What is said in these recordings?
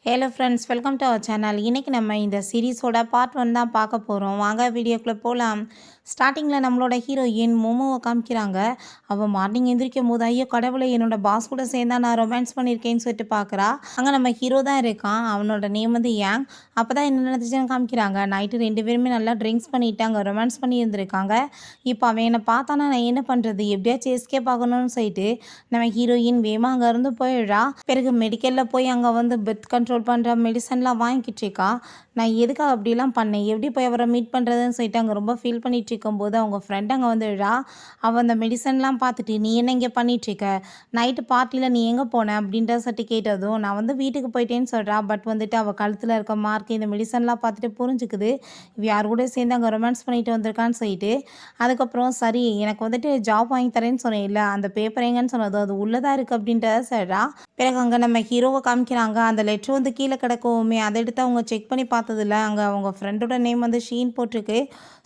Hello friends, welcome to our channel. இன்றைக்கி நம்ம இந்த சீரீஸோட பார்ட் 1 தான் பார்க்க போகிறோம். வாங்க வீடியோக்குள்ளே போகலாம். ஸ்டார்டிங்கில் நம்மளோட ஹீரோயின் மோமோவை காமிக்கிறாங்க. அவள் மார்னிங் எந்திரிக்கும் போது, ஐயோ கடவுளை, என்னோட பாஸ் கூட சேர்ந்தா நான் ரொமான்ஸ் பண்ணியிருக்கேன்னு சொல்லிட்டு பார்க்குறா. அங்கே நம்ம ஹீரோ தான் இருக்கான். அவனோட நேம் வந்து யாங். அப்போ தான் என்ன நடந்துச்சுன்னு காமிக்கிறாங்க. நைட்டு 2 பேருமே நல்லா ட்ரிங்க்ஸ் பண்ணிட்டாங்க, ரொமான்ஸ் பண்ணி இருந்திருக்காங்க. இப்போ அவன் என்னை பார்த்தானா நான் என்ன பண்ணுறது, எப்படியாச்சும் எஸ்கேப் ஆகணும்னு சொல்லிட்டு நம்ம ஹீரோயின் வேமா அங்கேருந்து போயிடுறா. பிறகு மெடிக்கலில் போய் அங்கே வந்து பெத் கண்ட்ரோல் பண்ணுற மெடிசன்லாம் வாங்கிட்டு இருக்கா. நான் எதுக்காக அப்படிலாம் பண்ணேன், எப்படி போய் அவரை மீட் பண்ணுறதுன்னு சொல்லிட்டு அங்கே ரொம்ப ஃபீல் பண்ணிட்டு இருக்கும்போது அவங்க ஃப்ரெண்ட் அங்கே வந்துடுறா. அவள் அந்த மெடிசன்லாம் பார்த்துட்டு, நீ என்ன இங்கே பண்ணிகிட்ருக்க, நைட்டு பார்ட்டியில் நீ எங்கே போன அப்படின்ற சட்டி கேட்டதும் நான் வந்து வீட்டுக்கு போயிட்டேன்னு சொல்கிறா. பட் வந்துட்டு அவள் கழுத்தில் இருக்க மார்க் இந்த மெடிசன்லாம் பார்த்துட்டு புரிஞ்சுக்குது இவ யார் கூட சேர்ந்து அங்கே ரொமான்ஸ் பண்ணிட்டு வந்திருக்கான்னு சொல்லிட்டு. அதுக்கப்புறம் சரி, எனக்கு வந்துட்டு ஜாப் வாங்கி தரேன்னு சொன்னேன் இல்லை, அந்த பேப்பர் எங்கன்னு சொன்னதும் அது உள்ளதாக இருக்குது அப்படின்றத சொல்கிறா. பிறகு அங்கே நம்ம ஹீரோவை காமிக்கிறாங்க. அந்த லெட்ரு வந்து கீழே கிடக்கவுமே அதை எடுத்து அவங்க செக் பண்ணி பார்த்ததில்ல. அங்கே அவங்க ஃப்ரெண்டோட நேம் வந்து ஷீன் போட்டிருக்கு.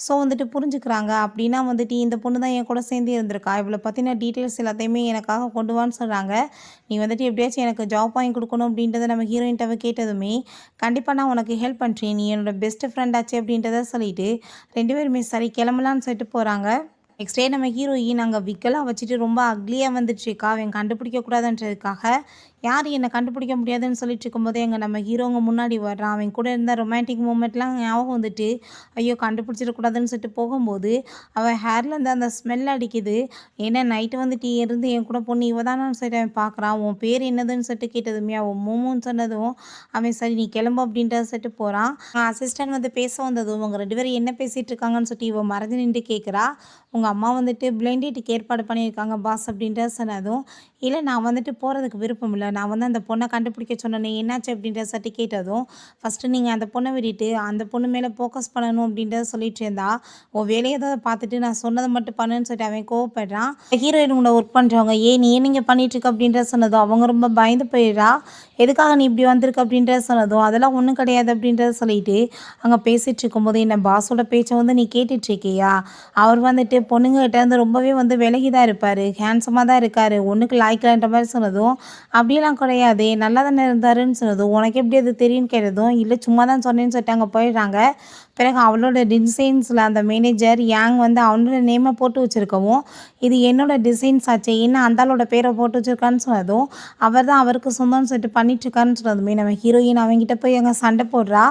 ஸோ வந்துட்டு புரிஞ்சுக்கிறாங்க, அப்படின்னா வந்துட்டு இந்த பொண்ணு தான் என் கூட சேர்ந்து இருந்திருக்கா, இவளை பற்றின டீட்டெயில்ஸ் எல்லாத்தையுமே எனக்காக கொண்டு வான்னு சொல்கிறாங்க. நீ வந்துட்டு எப்படியாச்சும் எனக்கு ஜாப் வாங்கி கொடுக்கணும் அப்படின்றத நம்ம ஹீரோயின்ட்டவை கேட்டதுமே, கண்டிப்பாக நான் உனக்கு ஹெல்ப் பண்ணுறேன், நீ என்னோட பெஸ்ட் ஃப்ரெண்ட் ஆச்சு அப்படின்றத சொல்லிட்டு 2 பேருமே சரி கிளம்பலான்னு சொல்லிட்டு போகிறாங்க. நெக்ஸ்ட் டே நம்ம ஹீரோயின் அங்கே விக்கெல்லாம் வச்சுட்டு ரொம்ப அக்லியாக வந்துட்டுருக்கா. அவன் கண்டுபிடிக்கக்கூடாதுன்றதுக்காக, யார் என்னை கண்டுபிடிக்க முடியாதுன்னு சொல்லிட்டு இருக்கும்போதே எங்கள் நம்ம ஹீரோங்க முன்னாடி வர்றான். அவன் கூட இருந்த ரொமான்டிக் மூமெண்ட்லாம் ஞாபகம் வந்துட்டு, ஐயோ கண்டுபிடிச்சிடக்கூடாதுன்னு சொல்லிட்டு போகும்போது அவன் ஹேர்லேருந்து அந்த ஸ்மெல் அடிக்குது. ஏன்னா நைட்டு வந்துட்டு இருந்து என் கூட பொண்ணு இவ தானு சொல்லிட்டு அவன் பார்க்குறான். உன் பேர் என்னதுன்னு சொல்லிட்டு கேட்டதுமே அவன் மோமோன்னு சொன்னதும் அவன் சரி நீ கிளம்பு அப்படின்றத சொல்லிட்டு போகிறான். அசிஸ்டன்ட் வந்து பேச வந்ததும் உங்கள் 2 பேரும் என்ன பேசிகிட்டு இருக்காங்கன்னு சொல்லிட்டு இவன் மறைஞ்சு நின்று கேட்குறா. உங்கள் அம்மா வந்துட்டு பிளைண்டிட்டுக்கு ஏற்பாடு பண்ணியிருக்காங்க பாஸ் அப்படின்றத சொன்னதும், இல்லை நான் வந்துட்டு போகிறதுக்கு விருப்பம் இல்லை, நான் வந்து அந்த பொண்ணை கண்டுபிடிக்க சொன்னேனே என்னாச்சு அப்படின்ற சட்டி கேட்டதும், ஃபஸ்ட்டு நீங்கள் அந்த பொண்ணை விட்டுட்டு அந்த பொண்ணு மேலே ஃபோக்கஸ் பண்ணணும் அப்படின்றத சொல்லிட்டு இருந்தா, உன் வேலையை தான் பார்த்துட்டு நான் சொன்னதை மட்டும் பண்ணுன்னு சொல்லிட்டு அவன் கோவப்படுறான். ஹீரோயின் கூட ஒர்க் பண்ணுறவங்க நீ நீங்கள் பண்ணிகிட்ருக்க அப்படின்றத சொன்னதும் அவங்க ரொம்ப பயந்து போயிடுறா. எதுக்காக நீ இப்படி வந்திருக்க அப்படின்றத சொன்னதும் அதெல்லாம் ஒன்றும் கிடையாது அப்படின்றத சொல்லிட்டு அங்கே பேசிகிட்டு இருக்கும்போது, என்ன பாஸோட பேச்சை வந்து நீ கேட்டுட்ருக்கியா, அவர் வந்துட்டு பொண்ணுங்ககிட்ட இருந்து ரொம்பவே வந்து விலகி தான் இருப்பார், ஹேண்ட்ஸமாக தான் இருக்கார், ஒன்றுக்கு லாய்க்கலான்ற மாதிரி சொன்னதும், அப்படியெல்லாம் கிடையாது நல்லா தானே இருந்தாருன்னு சொன்னதும், உனக்கு எப்படி அது தெரியும்னு கேட்டதும், இல்லை சும்மா தான் சொன்னேன்னு சொல்லிட்டு அங்கே போயிடுறாங்க. பிறகு அவளோட டிசைன்ஸில் அந்த மேனேஜர் யாங் வந்து அவனோட நேமை போட்டு வச்சுருக்கவும், இது என்னோட டிசைன்ஸ் ஆச்சு, என்ன அந்தாளோட பேரை போட்டு வச்சுருக்கான்னு சொன்னதும், அவர் தான் அவருக்கு சொந்தம்னு சொல்லிட்டு பண்ணிட்டுருக்காருன்னு சொன்னதுமே நம்ம ஹீரோயின் அவங்ககிட்ட போய் அங்கே சண்டை போடுறா.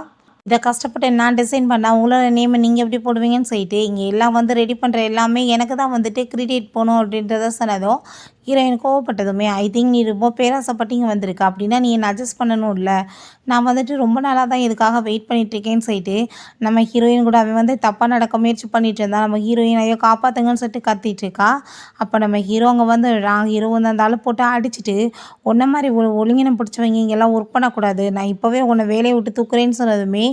இதை கஷ்டப்பட்டு நான் டிசைன் பண்ணேன், உங்களோட நேமை நீங்கள் எப்படி போடுவீங்கன்னு சொல்லிட்டு இங்கே எல்லாம் வந்து ரெடி பண்ணுற எல்லாமே எனக்கு தான் வந்துட்டு கிரெடிட் போகணும் அப்படின்றத சொன்னதும் ஹீரோயின் கோவப்பட்டதுமே, ஐ திங்க் நீ ரொம்ப பேராசைப்பட்டு இங்கே வந்திருக்க, அப்படின்னா நீ என்னை அட்ஜஸ்ட் பண்ணணும் இல்லை, நான் வந்துட்டு ரொம்ப நாளாக தான் இதுக்காக வெயிட் பண்ணிகிட்ருக்கேன்னு சொல்லிட்டு நம்ம ஹீரோயின் கூட அவன் வந்து தப்பாக நடக்க முயற்சி பண்ணிகிட்டு இருந்தா. நம்ம ஹீரோயின் ஐயோ காப்பாற்றுங்கன்னு சொல்லிட்டு கத்திட்டு இருக்கா. அப்போ நம்ம ஹீரோ அங்கே வந்து ஹீரோ வந்து அந்த ஆள் போட்டு அடிச்சுட்டு, ஒன்றை மாதிரி ஒழுங்கினம் பிடிச்சவங்க இங்கெல்லாம் ஒர்க் பண்ணக்கூடாது, நான் இப்போவே உன்னை வேலையை விட்டு தூக்குறேன்னு சொன்னதுமே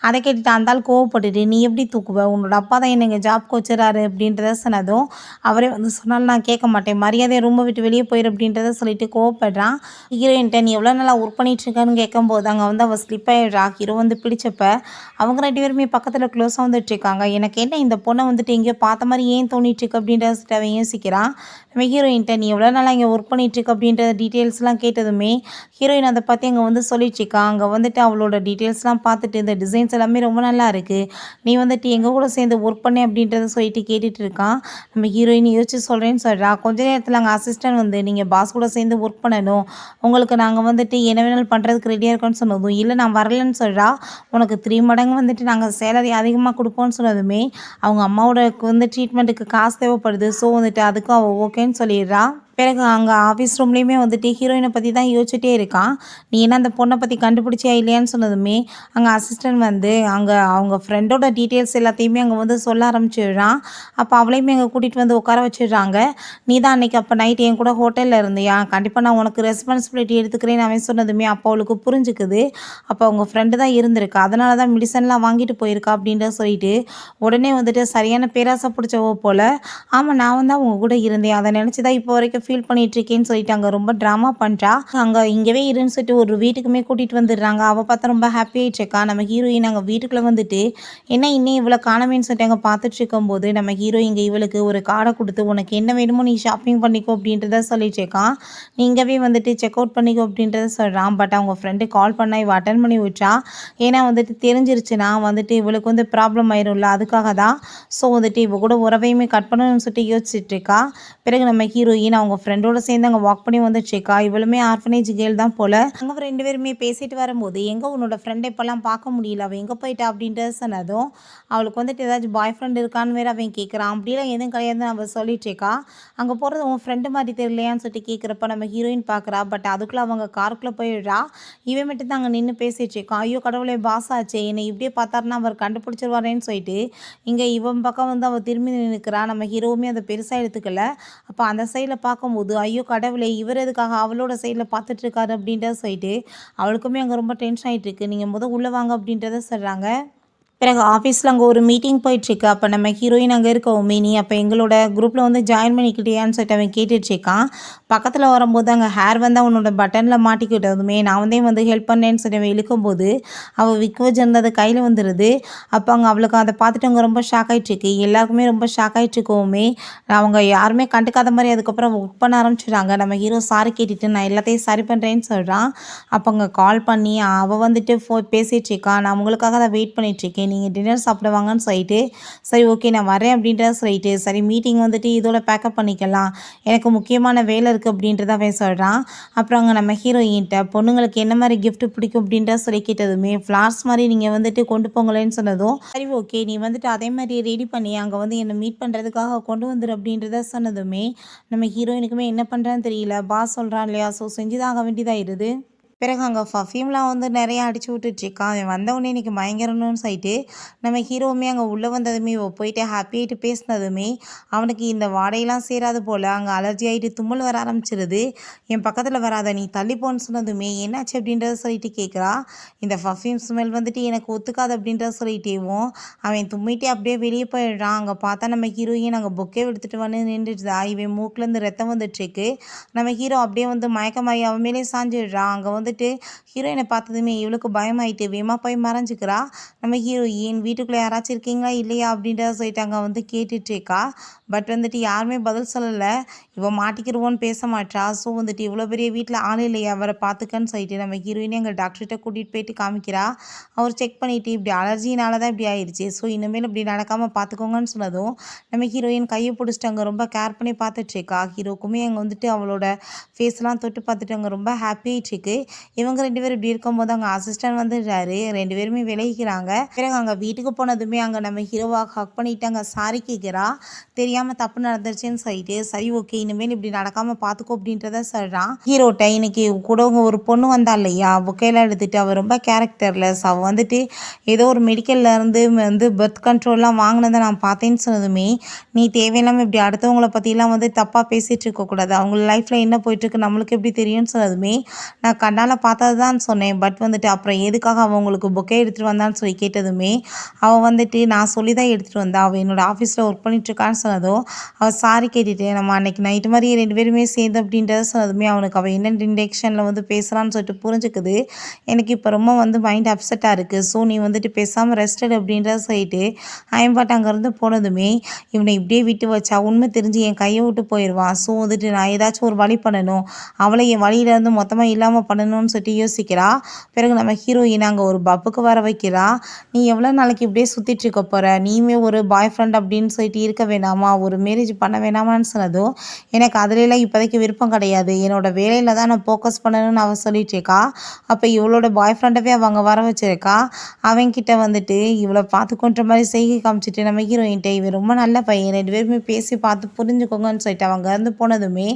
அதை கேட்டுட்டு அந்த ஆள் கோவப்பட்டுட்டு, நீ எப்படி தூக்குவ, உன்னோட அப்பா தான் என்ன இங்கே ஜாப்க்கு வச்சுறாரு அப்படின்றத சொன்னதும் அவரே வந்து சொன்னாலும் நான் கேட்க மாட்டேன், மரியாதையை ரொம்ப விட்டு வெளியே போயிரு அப்படின்றத சொல்லிட்டு கோவப்படுறான். ஹீரோயின்ட்ட நீ எவ்வளோ நல்லா ஒர்க் பண்ணிட்டுருக்கான்னு கேட்கும்போது அங்கே வந்து அவள் ஸ்லிப் ஆகிடுறா. ஹீரோ வந்து பிடிச்சப்ப அவங்க 2 பேருமே பக்கத்தில் க்ளோஸாக வந்துட்டுருக்காங்க. எனக்கு என்ன இந்த பொண்ணை வந்துட்டு எங்கேயோ பார்த்த மாதிரி ஏன் தோணிட்டுருக்கு அப்படின்றத அவன் யோசிக்கிறான். நம்ம ஹீரோயின்ட்ட நீ எவ்வளோ நாளாக இங்கே ஒர்க் பண்ணிகிட்ருக்க அப்படின்ற டீட்டெயில்ஸ்லாம் கேட்டதுமே ஹீரோயின் அதை பற்றி அங்கே வந்து சொல்லிட்டுருக்கா. அங்கே வந்துட்டு அவளோட டீட்டெயில்ஸ்லாம் பார்த்துட்டு இந்த டிசைன்ஸ் எல்லாமே ரொம்ப நல்லா இருக்குது, நீ வந்துட்டு எங்கள் கூட சேர்ந்து ஒர்க் பண்ணு அப்படின்றத சொல்லிட்டு கேட்டுட்டு இருக்கான். நம்ம ஹீரோயின் யோசிச்சு சொல்கிறேன்னு சொல்கிறா. கொஞ்ச நேரத்தில் அங்கே அசிஸ்டன்ட் வந்து நீங்கள் பாஸ் கூட சேர்ந்து ஒர்க் பண்ணணும், உங்களுக்கு நாங்கள் வந்துட்டு என்ன வேணாலும் பண்ணுறதுக்கு ரெடியாக இருக்கோன்னு சொன்னதும், இல்லை நான் வரலன்னு சொல்கிறா. உனக்கு 3 மடங்கு வந்துட்டு நாங்கள் சேலரி அதிகமாக கொடுப்போம்னு சொன்னதுமே அவங்க அம்மாவோட வந்து ட்ரீட்மெண்ட்டுக்கு காசு தேவைப்படுது, ஸோ வந்துட்டு அதுக்கும் அவள் ஓகேன்னு சொல்லிடுறா. பிறகு அங்கே ஆஃபீஸ் ரூம்லேயுமே வந்துட்டு ஹீரோயினை பற்றி தான் யோசிச்சுட்டே இருக்கான். நீ என்ன அந்த பொண்ணை பற்றி கண்டுபிடிச்சியா இல்லையான்னு சொன்னதுமே அங்கே அசிஸ்டன்ட் வந்து அங்கே அவங்க ஃப்ரெண்டோட டீட்டெயில்ஸ் எல்லாத்தையுமே அங்கே வந்து சொல்ல ஆரம்பிச்சிடுறான். அப்போ அவளையுமே அங்கே கூட்டிகிட்டு வந்து உட்கார வச்சிடுறாங்க. நீ தான் அன்றைக்கி அப்போ நைட் என் கூட ஹோட்டலில் இருந்தியா, கண்டிப்பாக நான் உனக்கு ரெஸ்பான்சிபிலிட்டி எடுத்துக்கிறேன்னு அவன் சொன்னதுமே அப்போ அவளுக்கு புரிஞ்சுக்குது. அப்போ அவங்க ஃப்ரெண்டு தான் இருந்திருக்கா, அதனால தான் மெடிசன்லாம் வாங்கிட்டு போயிருக்கா அப்படின்ற சொல்லிட்டு உடனே வந்துட்டு சரியான பேராசை பிடிச்சவோ போல், ஆமாம் நான் வந்து அவங்க கூட இருந்தேன், அதை நினச்சி தான் இப்போ வரைக்கும் ஃபீல் பண்ணிட்டு இருக்கேன்னு சொல்லிட்டு அங்கே ரொம்ப ட்ராமா பண்ணுறா. அங்கே இங்கேவே இருன்னு சொல்லிட்டு ஒரு வீட்டுக்குமே கூட்டிகிட்டு வந்துடுறாங்க. அவள் பார்த்தா ரொம்ப ஹாப்பி ஆயிடுச்சுக்கா. நம்ம ஹீரோயின் அங்கே வீட்டுக்குள்ளே வந்துட்டு என்ன இன்னும் இவ்வளோ காணமேன்னு சொல்லிட்டு அங்கே பார்த்துட்டு இருக்கும்போது நம்ம ஹீரோ இங்கே இவளுக்கு ஒரு கார்டை கொடுத்து உனக்கு என்ன வேணுமோ நீ ஷாப்பிங் பண்ணிக்கோ அப்படின்றத சொல்லிட்டுருக்கான். நீ இங்கேவே வந்துட்டு செக் அவுட் பண்ணிக்கோ அப்படின்றத சொல்கிறான். பட் அவங்க ஃப்ரெண்டு கால் பண்ணால் இவள் அட்டன் பண்ணி விட்டா. ஏன்னா வந்துட்டு தெரிஞ்சிருச்சுன்னா வந்துட்டு இவளுக்கு வந்து ப்ராப்ளம் ஆயிரும்ல, அதுக்காக தான். ஸோ வந்துட்டு இவ கூட உறவையுமே கட் பண்ணணும்னு சொல்லிட்டு யோசிச்சுட்டு இருக்கா. பிறகு நம்ம ஹீரோயின் அவங்க ஃப்ரெண்டோட சேர்ந்து அங்கே வாக் பண்ணி வந்துட்டுருக்கா. இவளுமே ஆர்ஃபனேஜ் கேர்ள் தான் போல். அவங்க 2 பேருமே பேசிட்டு வரும்போது எங்கே உன்னோட ஃப்ரெண்டை இப்போல்லாம் பார்க்க முடியல, அவள் எங்கே போயிட்டா அப்படின்றத சொன்னதும் அவளுக்கு வந்துட்டு ஏதாச்சும் பாய் ஃப்ரெண்ட் இருக்கான்னு வேறு அவன் கேட்குறான். அப்படிலாம் எதுவும் கிடையாதுன்னு அவள் சொல்லிட்டு இருக்கா. அங்கே போகிறது உன் ஃப்ரெண்டு மாதிரி தெரியலையான்னு சொல்லிட்டு கேட்குறப்ப நம்ம ஹீரோயின் பார்க்குறா. பட் அதுக்குள்ளே அவங்க காருக்குள்ளே போயிடுறா. இவன் மட்டும் தான் அங்கே நின்று பேசிகிட்டு இருக்கான். ஐயோ கடவுளே, பாஸ் ஆச்சு, என்னை இப்படியே பார்த்தாருன்னா அவர் கண்டுபிடிச்சிருவாரேன்னு சொல்லிட்டு இங்கே இவன் பக்கம் வந்து அவள் திரும்பி நிற்கிறா. நம்ம ஹீரோவுமே அதை பெருசாக எடுத்துக்கல. அப்போ அந்த சைடில் பார்க்கும்போது ஐயோ கடவுளே, இவர் எதுக்காக அவளோட சைடில் பார்த்துட்டு இருக்காரு அப்படின்றத சொல்லிட்டு அவளுக்குமே அங்கே ரொம்ப டென்ஷன் ஆகிட்டு இருக்கு. நீங்கள் உள்ளே வாங்க அப்படின்றத சொல்கிறாங்க. பிறகு ஆஃபீஸில் அங்கே ஒரு மீட்டிங் போயிட்டுருக்கு. அப்போ நம்ம ஹீரோயின் அங்கே இருக்கவுமே நீ அப்போ எங்களோட குரூப்பில் வந்து ஜாயின் பண்ணிக்கிட்டியான்னு சொல்லிட்டு அவன் கேட்டுட்ருக்கான். பக்கத்தில் வரும்போது அங்கே ஹேர் வந்து அவனோட பட்டனில் மாட்டிக்கிட்டதுமே நான் வந்து ஹெல்ப் பண்ணேன்னு சொல்லி அவன் இழுக்கும்போது அவள் விக்குவஜ் இருந்தது கையில் வந்துடுது. அப்போ அங்கே அவளுக்கு அதை பார்த்துட்டு அவங்க ரொம்ப ஷாக் ஆகிட்டுருக்கு. எல்லாருக்குமே ரொம்ப ஷாக் ஆகிட்டுருக்கவுமே அவங்க யாருமே கண்டுக்காத மாதிரி அதுக்கப்புறம் ஒர்க் பண்ண ஆரம்பிச்சிடுறாங்க. நம்ம ஹீரோ சாரி கேட்டுட்டு நான் எல்லாத்தையும் சரி பண்ணுறேன்னு சொல்கிறான். அப்போ அங்கே கால் பண்ணி அவள் வந்துட்டு பேசிகிட்ருக்கான். நான் உங்களுக்காக தான் வெயிட் பண்ணிகிட்ருக்கேன், நீங்கள் டின்னர் சாப்பிடுவாங்கன்னு சொல்லிட்டு சரி ஓகே நான் வரேன் அப்படின்றத சொல்லிட்டு சரி மீட்டிங் வந்துட்டு இதோட பேக்கப் பண்ணிக்கலாம், எனக்கு முக்கியமான வேலை இருக்குது அப்படின்றத அவன் சொல்கிறான். அப்புறம் அங்கே நம்ம ஹீரோயின்ட்ட பொண்ணுங்களுக்கு என்ன மாதிரி கிஃப்ட் பிடிக்கும் அப்படின்றத சொல்லி கேட்டதுமே ஃப்ளார்ஸ் மாதிரி நீங்கள் வந்துட்டு கொண்டு போங்களேன்னு சொன்னதும் சரி ஓகே நீ வந்துட்டு அதே மாதிரி ரெடி பண்ணி அங்கே வந்து என்னை மீட் பண்ணுறதுக்காக கொண்டு வந்துடு அப்படின்றத சொன்னதுமே நம்ம ஹீரோயினுக்குமே என்ன பண்ணுறான்னு தெரியல. பாஸ் சொல்கிறான் இல்லையா, ஸோ செஞ்சுதான் ஆக வேண்டியதாகிடுது. பிறகு அங்கே பர்ஃப்யூம்லாம் வந்து நிறையா அடிச்சு விட்டுட்ருக்கான். அவன் வந்தவுடனே இன்றைக்கி பயங்கரம்னு சொல்லிட்டு நம்ம ஹீரோவுமே அங்கே உள்ளே வந்ததுமே போயிட்டு ஹாப்பியாகிட்டு பேசினதுமே அவனுக்கு இந்த வாடையெல்லாம் சேராது போல் அங்கே அலர்ஜி ஆகிட்டு தும்மல் வர ஆரம்பிச்சிருது. என் பக்கத்தில் வராத, நீ தள்ளிப்போன்னு சொன்னதுமே என்னாச்சு அப்படின்றத சொல்லிட்டு கேட்குறா. இந்த பர்ஃப்யூம் ஸ்மெல் வந்துட்டு எனக்கு ஒத்துக்காது அப்படின்றத சொல்லிட்டேவும் அவன் தும்மிட்டே அப்படியே வெளியே போயிடுறான். அங்கே பார்த்தா நம்ம ஹீரோயின் அங்கே பொக்கே எடுத்துகிட்டு வந்து நின்றுட்டுதா. இவன் மூக்கிலேருந்து ரத்தம் வந்துட்டுருக்கு. நம்ம ஹீரோ அப்படியே வந்து மயக்கமாயி அவன் மேலே சாஞ்சிடுறான். அங்கே வந்துட்டு ஹீரோயினை பார்த்ததுமே இவளுக்கு பயமாயிட்டு வேமா போய் மறைஞ்சிக்கிறா. நம்ம ஹீரோயின் வீட்டுக்குள்ளே யாராச்சும் இருக்கீங்களா இல்லையா அப்படின்றத சொல்லிட்டு அங்கே வந்து கேட்டுட்ருக்கா. பட் வந்துட்டு யாருமே பதில் சொல்லலை. இவன் மாட்டிக்கிடுவோன்னு பேச மாட்டா. ஸோ வந்துட்டு இவ்வளோ பெரிய வீட்டில் ஆள் இல்லையா அவரை பார்த்துக்கன்னு சொல்லிட்டு நம்ம ஹீரோயினே எங்கள் டாக்டர்கிட்ட கூட்டிகிட்டு போயிட்டு காமிக்கிறா. அவர் செக் பண்ணிவிட்டு இப்படி அலர்ஜினால தான் இப்படி ஆயிடுச்சு, ஸோ இனிமேல் இப்படி நடக்காமல் பார்த்துக்கோங்கன்னு சொன்னதும் நம்ம ஹீரோயின் கையை பிடிச்சிட்டு அங்கே ரொம்ப கேர் பண்ணி பார்த்துட்ருக்கா. ஹீரோக்குமே அங்கே வந்துட்டு அவளோட ஃபேஸ்லாம் தொட்டு பார்த்துட்டு அங்கே ரொம்ப ஹாப்பியாகிட்டுருக்கு. இவங்க 2 பேரும் இப்படி இருக்கும்போது அங்கே அசிஸ்டன்ட் வந்துடுறாரு. 2 பேருமே விலகிக்கிறாங்க. பிறகு அங்கே வீட்டுக்கு போனதுமே அங்கே நம்ம ஹீரோவா ஹக் பண்ணிவிட்டு அங்கே சாரி கேட்குறா. தெரியாமல் தப்பு நடந்துருச்சுன்னு சொல்லிட்டு சரி ஓகே இனிமேல் இப்படி நடக்காமல் பார்த்துக்கோ அப்படின்றத சொல்கிறான். ஹீரோட்ட இன்னைக்கு கூட ஒரு பொண்ணு வந்தா இல்லையா, புக்கையெல்லாம் எடுத்துகிட்டு அவள் ரொம்ப கேரக்டர்லெஸ், அவள் வந்துட்டு ஏதோ ஒரு மெடிக்கல்ல இருந்து வந்து பர்த் கண்ட்ரோல்லாம் வாங்கினதை நான் பார்த்தேன்னு சொன்னதுமே நீ தேவையில்லாமல் இப்படி அடுத்தவங்கள பற்றிலாம் வந்து தப்பாக பேசிகிட்டு இருக்கக்கூடாது, அவங்க லைஃப்பில் என்ன போயிட்டுருக்கு நம்மளுக்கு எப்படி தெரியும்னு சொன்னதுமே நான் கண்ணால் பார்த்தது தான் சொன்னேன். பட் வந்துட்டு அப்புறம் எதுக்காக அவள் உங்களுக்கு பொக்கே எடுத்துகிட்டு வந்தான்னு சொல்லி கேட்டதுமே அவள் வந்துட்டு நான் சொல்லி தான் எடுத்துகிட்டு வந்தா, அவள் என்னோடய ஆஃபீஸில் ஒர்க் பண்ணிட்டுருக்கான்னு சொன்னதும் அவள் சாரி கேட்டுட்டு நம்ம அன்றைக்கி நைட்டு மாதிரி 2 பேருமே சேர்ந்து அப்படின்றத சொன்னதுமே அவனுக்கு அவள் என்ன இன்டெக்ஷனில் வந்து பேசுகிறான்னு சொல்லிட்டு புரிஞ்சுக்குது. எனக்கு இப்போ ரொம்ப வந்து மைண்ட் அப்செட்டாக இருக்குது, ஸோ நீ வந்துட்டு பேசாமல் ரெஸ்டட் அப்படின்றத சொல்லிட்டு அயன்பாட்டு அங்கேருந்து போனதுமே இவனை இப்படியே விட்டு வச்சா உண்மை தெரிஞ்சு என் கையை விட்டு போயிடுவான். ஸோ வந்துட்டு நான் ஏதாச்சும் ஒரு வழி பண்ணணும், அவளை என் வழியிலேருந்து மொத்தமாக இல்லாமல் பண்ணணும்னு சொல்லிட்டு யோசிக்கிறா. பிறகு நம்ம ஹீரோயின் அங்கே ஒரு பப்புக்கு வர வைக்கிறா. நீ எவ்வளோ நாளைக்கு இப்படியே சுற்றிட்டு இருக்க போகிற, நீயுமே ஒரு பாய் ஃப்ரெண்ட் அப்படின்னு சொல்லிட்டு இருக்க வேணாமா, ஒரு மேரேஜ் பண்ண வேணாமான்னு சொன்னதும் எனக்கு அதுலலாம் இப்போதைக்கு விருப்பம் கிடையாது, என்னோட வேலையில் தான் நான் ஃபோக்கஸ் பண்ணணும்னு அவள் சொல்லிட்டு இருக்கா. அப்போ இவளோட பாய் ஃப்ரெண்டவே அவங்க வர வச்சிருக்கா. அவன்கிட்ட வந்துட்டு இவளை பார்த்துக்கொன்ற மாதிரி செய்கை காமிச்சிட்டு நம்ம ஹீரோயின்ட்ட இவன் ரொம்ப நல்ல பையன், 2 பேருமே பேசி பார்த்து புரிஞ்சுக்கோங்கன்னு சொல்லிட்டு அவங்க இருந்து போனதுமே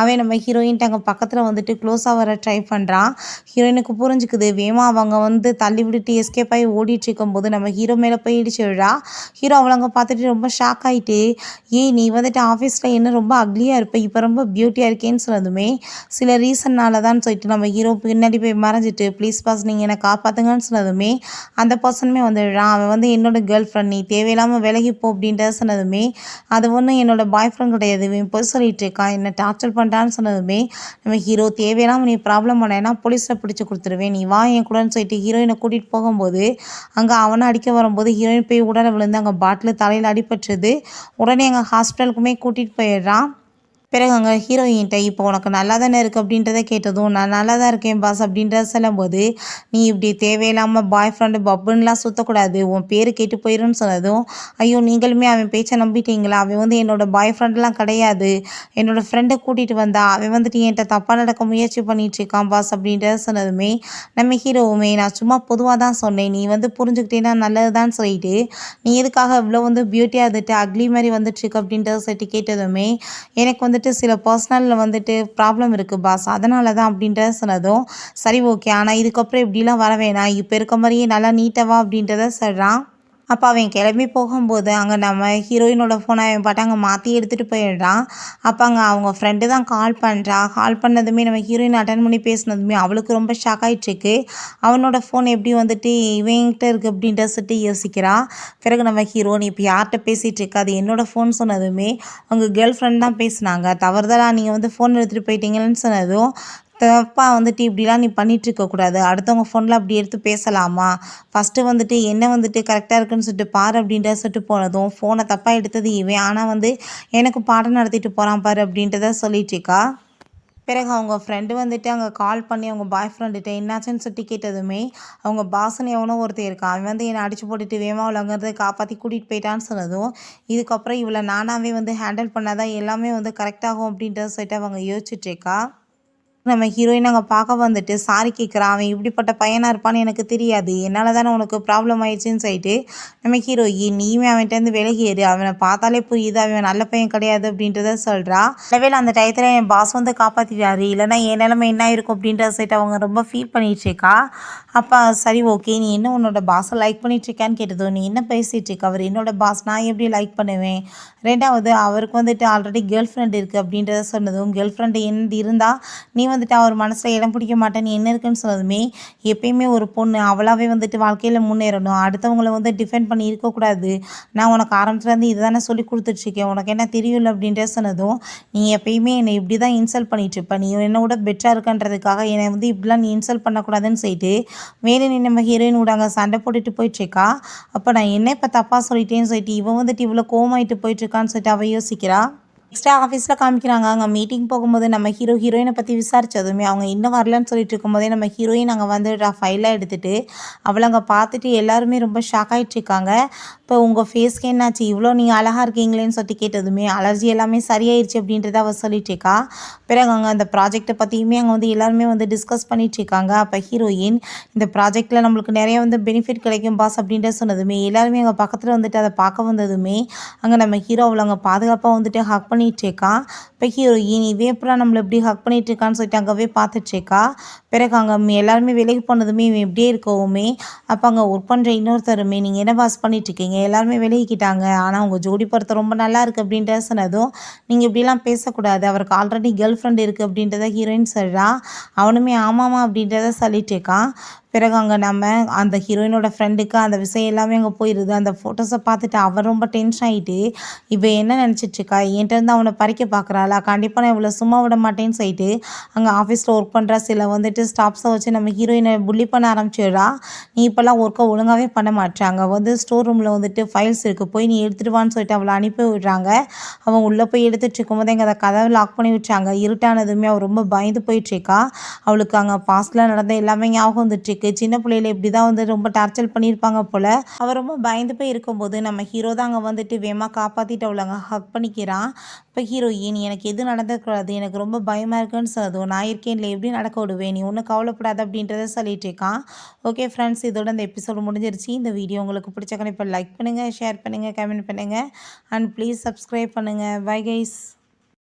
அவன் நம்ம ஹீரோயின்ட்ட அங்கே பக்கத்தில் வந்துட்டு க்ளோஸாக வர ட்ரை பண்ணுறான். ஹீரோயினுக்கு புரிஞ்சுக்குது. வேகமா அவங்க வந்து தள்ளி விட்டுட்டு எஸ்கேப் ஆகி ஓடிட்டு இருக்கும்போது நம்ம ஹீரோ மேலே போய் இடிச்சு விழா. ஹீரோ அவளங்க பார்த்துட்டு ரொம்ப ஷாக் ஆகிட்டு, ஏய் நீ வந்துட்டு ஆஃபீஸில் என்ன ரொம்ப அக்லியாக இருப்ப, இப்போ ரொம்ப பியூட்டியாக இருக்கேன்னு சொன்னதுமே சில ரீசன்னால தான் சொல்லிட்டு நம்ம ஹீரோ பின்னாடி போய் மறைஞ்சிட்டு, ப்ளீஸ் பாஸ் நீங்கள் என்னை காப்பாற்றுங்கன்னு சொன்னதுமே அந்த பர்சனுமே வந்துடுறான். அவன் வந்து என்னோட கேர்ள் ஃப்ரெண்ட், நீ தேவையில்லாமல் விலகி போ அப்படின்ட்டு சொன்னதுமே, அது ஒன்றும் என்னோட பாய் ஃப்ரெண்ட் கிடையாது, இவன் பொய் சொல்லிட்டு இருக்கான், என்னை டார்ச்சர் பண்ணுறான்னு சொன்னதுமே நம்ம ஹீரோ தேவையில்லாமல் நீ ப்ராப்ளம் பண்ணேன்னா போலீஸில் பிடிச்சி கொடுத்துருவேன், நீ வா என் கூடன்னு சொல்லிட்டு ஹீரோயினை கூட்டிகிட்டு போகும்போது அங்கே அவனை அடிக்க வரும்போது ஹீரோயின் போய் உடனே விழுந்து அங்கே பாட்டில் தலையில் அடிபட்டுருது. உடனே எங்கள் ஹாஸ்பிட்டலுக்குமே கூட்டிகிட்டு போயிடுறான். பிறகு அங்கே ஹீரோயின்ட்ட இப்போ உனக்கு நல்லா தானே இருக்குது அப்படின்றத கேட்டதும், நான் நல்லா தான் இருக்கேன் பாஸ் அப்படின்றத சொல்லும்போது, நீ இப்படி தேவையில்லாமல் பாய் ஃப்ரெண்டு பப்புன்னெலாம் சுற்றக்கூடாது, உன் பேர் கேட்டு போயிருன்னு சொன்னதும், ஐயோ நீங்களுமே அவன் பேச்சை நம்பிட்டீங்களா, அவன் வந்து என்னோடய பாய் ஃப்ரெண்டெலாம் கிடையாது, என்னோடய ஃப்ரெண்டை கூட்டிகிட்டு வந்தா அவன் வந்துட்டு என்கிட்ட தப்பாக நடக்க முயற்சி பண்ணிகிட்ருக்கான் பாஸ் அப்படின்றத சொன்னதுமே நம்ம ஹீரோவுமே, நான் சும்மா பொதுவாக தான் சொன்னேன், நீ வந்து புரிஞ்சுக்கிட்டேன்னா நல்லது தான் சொல்லிட்டு, நீ எதுக்காக இவ்வளோ வந்து பியூட்டியாக இருந்துட்டு அக்லி மாதிரி வந்துட்டுருக்கு அப்படின்றத சொல்லிட்டு கேட்டதுமே, எனக்கு வந்துட்டு சில பர்சனலில் வந்துட்டு ப்ராப்ளம் இருக்குது பாஸ், அதனால தான் அப்படின்றத சொன்னதும், சரி ஓகே, ஆனால் இதுக்கப்புறம் இப்படிலாம் வர வேணாம், இப்போ இருக்க மாதிரியே நல்லா நீட்டவா அப்படின்றத சொல்கிறான். அப்போ அவன் கிளம்பி போகும்போது அங்கே நம்ம ஹீரோயினோட ஃபோனை அவன் பாட்டு அங்கே மாற்றி எடுத்துகிட்டு போயிடுறான். அப்போ அங்கே அவங்க ஃப்ரெண்டு தான் கால் பண்ணுறா. கால் பண்ணதுமே நம்ம ஹீரோயின் அட்டன் பண்ணி பேசினதுமே அவளுக்கு ரொம்ப ஷாக் ஆகிட்டுருக்கு. அவனோட ஃபோன் எப்படி வந்துட்டு இவன்கிட்ட இருக்குது அப்படின்ற சொல்லிட்டு யோசிக்கிறா. பிறகு நம்ம ஹீரோயின் இப்போ யார்கிட்ட பேசிகிட்டு இருக்கா, அது என்னோடய ஃபோன் சொன்னதுமே அவங்க கேர்ள் ஃப்ரெண்ட் தான் பேசுனாங்க, தவறுதலாக நீங்கள் வந்து ஃபோன் எடுத்துகிட்டு போயிட்டீங்கன்னு சொன்னதும், தப்பா வந்துட்டு இப்படிலாம் நீ பண்ணிட்டு இருக்கக்கூடாது, அடுத்தவங்க ஃபோனில் அப்படி எடுத்து பேசலாமா, ஃபஸ்ட்டு வந்துட்டு என்ன வந்துட்டு கரெக்டாக இருக்குன்னு சொல்லிட்டு பாரு அப்படின்றத சொல்லிட்டு போனதும் ஃபோனை தப்பாக எடுத்தது இவன், ஆனால் வந்து எனக்கு பாடம் நடத்திட்டு போகிறான் பாரு அப்படின்றத சொல்லிட்டு இருக்கா. பிறகு அவங்க ஃப்ரெண்டு வந்துட்டு அங்கே கால் பண்ணி அவங்க பாய் ஃப்ரெண்டுகிட்ட என்னாச்சுன்னு சொல்லி கேட்டதுமே அவங்க பாஸ்ன்னு எவனோ ஒருத்தர் இருக்கான், அவன் வந்து என்னை அடிச்சு போட்டுட்டு வேகமாக அவளங்கிறத காப்பாற்றி கூட்டிகிட்டு போயிட்டான்னு சொன்னதும், இதுக்கப்புறம் இவளை நானாகவே வந்து ஹேண்டில் பண்ணாதான் எல்லாமே வந்து கரெக்டாகும் அப்படின்றத சொல்லிட்டு அவங்க யோசிச்சுட்ருக்கா. நம்ம ஹீரோயின் அங்கே பார்க்க வந்துட்டு சாரி கேட்குறான், அவன் இப்படிப்பட்ட பையனாக இருப்பான்னு எனக்கு தெரியாது, என்னால் தானே உனக்கு ப்ராப்ளம் ஆயிடுச்சுன்னு சொல்லிட்டு நம்ம ஹீரோயின் நீயுமே அவன்கிட்டருந்து விலகிடு, அவனை பார்த்தாலே புரியுது அவன் நல்ல பையன் கிடையாது அப்படின்றத சொல்கிறா. இல்லவேளை அந்த டயத்தில் என் பாஸ் வந்து காப்பாற்றிட்டாரு, இல்லைனா என் நிலைமை என்ன இருக்கும் அப்படின்றத சொல்லிட்டு அவங்க ரொம்ப ஃபீல் பண்ணிகிட்ருக்கா. அப்போ சரி ஓகே, நீ என்ன உன்னோட பாஸை லைக் பண்ணிகிட்ருக்கான்னு கேட்டதும், நீ என்ன பேசிகிட்டு இருக்க, அவர் என்னோட பாஸ், நான் எப்படி லைக் பண்ணுவேன், ரெண்டாவது அவருக்கு வந்துட்டு ஆல்ரெடி கேர்ள் ஃப்ரெண்ட் இருக்குது அப்படின்றத சொன்னதும், கேர்ள் ஃப்ரெண்டு இருந்தால் நீ வந்துட்டு அவர் மனசில் இடம் பிடிக்க மாட்டேன்னு என்ன இருக்குன்னு சொன்னதுமே, எப்பயுமே ஒரு பொண்ணு அவளாவே வந்துட்டு வாழ்க்கையில் முன்னேறணும், அடுத்தவங்கள வந்து டிஃபெண்ட் பண்ணி இருக்கக்கூடாது, நான் உனக்கு ஆரம்பத்துலேருந்து இது தானே சொல்லி கொடுத்துட்ருக்கேன், உனக்கு என்ன தெரியல அப்படின்ற சொன்னதும், நீ எப்பயுமே என்னை இப்படி தான் இன்சல்ட் பண்ணிகிட்ருப்ப, நீ என்னை விட பெட்டராக இருக்கன்றதுக்காக என்னை வந்து இப்படிலாம் நீ இன்சல்ட் பண்ணக்கூடாதுன்னு சொல்லிட்டு வேறு நீ நம்ம ஹீரோயின் விடாங்க சண்டை போட்டுட்டு போயிட்டுருக்கா. அப்போ நான் என்ன இப்போ தப்பாக சொல்லிட்டேன்னு சொல்லிட்டு இவன் வந்துட்டு இவ்வளோ கோவமாயிட்டு போயிட்டுருக்கான்னு சொல்லிட்டு அவள் யோசிக்கிறா. நெக்ஸ்ட்டு ஆஃபீஸில் காமிக்கிறாங்க. அங்கே மீட்டிங் போகும்போது நம்ம ஹீரோயினை பற்றி விசாரித்ததுமே அவங்க இன்னும் வரலன்னு சொல்லிட்டு இருக்கும்போதே நம்ம ஹீரோயின் அங்கே வந்துடுறா ஃபைலாக எடுத்துகிட்டு. அவளை அங்கே பார்த்துட்டு எல்லாருமே ரொம்ப ஷாக் ஆகிட்ருக்காங்க. இப்போ உங்கள் ஃபேஸ்க்கு என்னாச்சு, இவ்வளோ நீங்கள் அழகாக இருக்கீங்களேன்னு சொல்லிட்டு கேட்டதுமே அலர்ஜி எல்லாமே சரியாயிடுச்சு அப்படின்றத அவள் சொல்லிட்டுருக்கா. பிறகு அங்கே அந்த ப்ராஜெக்டை பற்றியுமே அங்கே வந்து எல்லாருமே வந்து டிஸ்கஸ் பண்ணிகிட்ருக்காங்க. அப்போ ஹீரோயின் இந்த ப்ராஜெக்டில் நம்மளுக்கு நிறைய வந்து பெனிஃபிட் கிடைக்கும் பாஸ் அப்படின்ற சொன்னதுமே எல்லாருமே அங்கே பக்கத்தில் வந்துட்டு அதை பார்க்க வந்ததுமே அங்கே நம்ம ஹீரோ அவளை அங்கே பாதுகாப்பாக வந்துட்டு ஹக் பண்ணிகிட்ருக்கான். இப்போ ஹீரோயின் இவே அப்புறம் நம்மளை எப்படி ஹக் பண்ணிகிட்ருக்கான்னு சொல்லிட்டு அங்கேவே பார்த்துட்ருக்கா. பிறகு அங்கே எல்லாருமே விலகி போனதுமே இவன் எப்படியே இருக்கவுமே அப்போ அங்கே ஒர்க் பண்ணுற இன்னொருத்தருமே நீங்கள் என்ன பாஸ் பண்ணிகிட்ருக்கீங்க, எல்லாருமே விலகிக்கிட்டாங்க, ஆனால் உங்கள் ஜோடி பொறுத்த ரொம்ப நல்லா இருக்குது அப்படின்ற சொன்னதும், நீங்கள் இப்படிலாம் பேசக்கூடாது, அவருக்கு ஆல்ரெடி கேர்ள் ஃப்ரெண்ட் இருக்குது அப்படின்றத ஹீரோயின் சொல்கிறா. அவனுமே ஆமாமா அப்படின்றத சொல்லிட்டு இருக்கான். பிறகு அங்கே நம்ம அந்த ஹீரோயினோட ஃப்ரெண்டுக்கு அந்த விஷயம் எல்லாமே அங்கே போயிடுது. அந்த ஃபோட்டோஸை பார்த்துட்டு அவன் ரொம்ப டென்ஷன் ஆகிட்டு இப்போ என்ன நினச்சிட்ருக்கா, என்கிட்டருந்து அவனை பறிக்க பார்க்குறாளா, கண்டிப்பாக நான் இவ்வளோ சும்மா விட மாட்டேன்னு சொல்லிட்டு அங்கே ஆஃபீஸில் ஒர்க் பண்ணுற சில வந்துட்டு ஸ்டாஃப்ஸை வச்சு நம்ம ஹீரோயினை புள்ளி பண்ண ஆரம்பிச்சிடுறா. நீ இப்போல்லாம் ஒர்க்கை ஒழுங்காகவே பண்ண மாட்டாங்க, வந்து ஸ்டோர் ரூமில் வந்துட்டு ஃபைல்ஸ் இருக்குது, போய் நீ எடுத்துகிட்டு வான்னு சொல்லிட்டு அவளை அனுப்பி விடுறாங்க. அவன் உள்ளே போய் எடுத்துகிட்டு இருக்கும்போது எங்கள் அதை கதவை லாக் பண்ணி விட்டாங்க. இருட்டானதுமே அவள் ரொம்ப பயந்து போயிட்டுருக்கா. அவளுக்கு அங்கே பாஸ்டில் நடந்த எல்லாமே ஞாபகம் வந்துட்டுருக்கு. சின்ன பிள்ளையில இப்படி தான் வந்து ரொம்ப டார்ச்சர் பண்ணியிருப்பாங்க போல். அவள் ரொம்ப பயந்து போய் இருக்கும்போது நம்ம ஹீரோ தான் அங்கே வந்துட்டு வேகமாக காப்பாற்றிட்டு அவளை அங்கே ஹக் பண்ணிக்கிறான். இப்போ ஹீரோயின் எனக்கு எது நடந்துக்கூடாது, எனக்கு ரொம்ப பயமாக இருக்குன்னு சொன்னதும், நான் இருக்கேன் இல்லை எப்படி நடக்க விடுவேன், நீ ஒன்றும் கவலைப்படாது அப்படின்றத சொல்லிட்டு இருக்கான். ஓகே ஃப்ரெண்ட்ஸ், இதோட இந்த எபிசோடு முடிஞ்சிருச்சு. இந்த வீடியோ உங்களுக்கு பிடிச்ச கண்டிப்பாக லைக் பண்ணுங்கள், ஷேர் பண்ணுங்கள், கமெண்ட் பண்ணுங்கள் அண்ட் ப்ளீஸ் சப்ஸ்கிரைப் பண்ணுங்கள். Bye guys.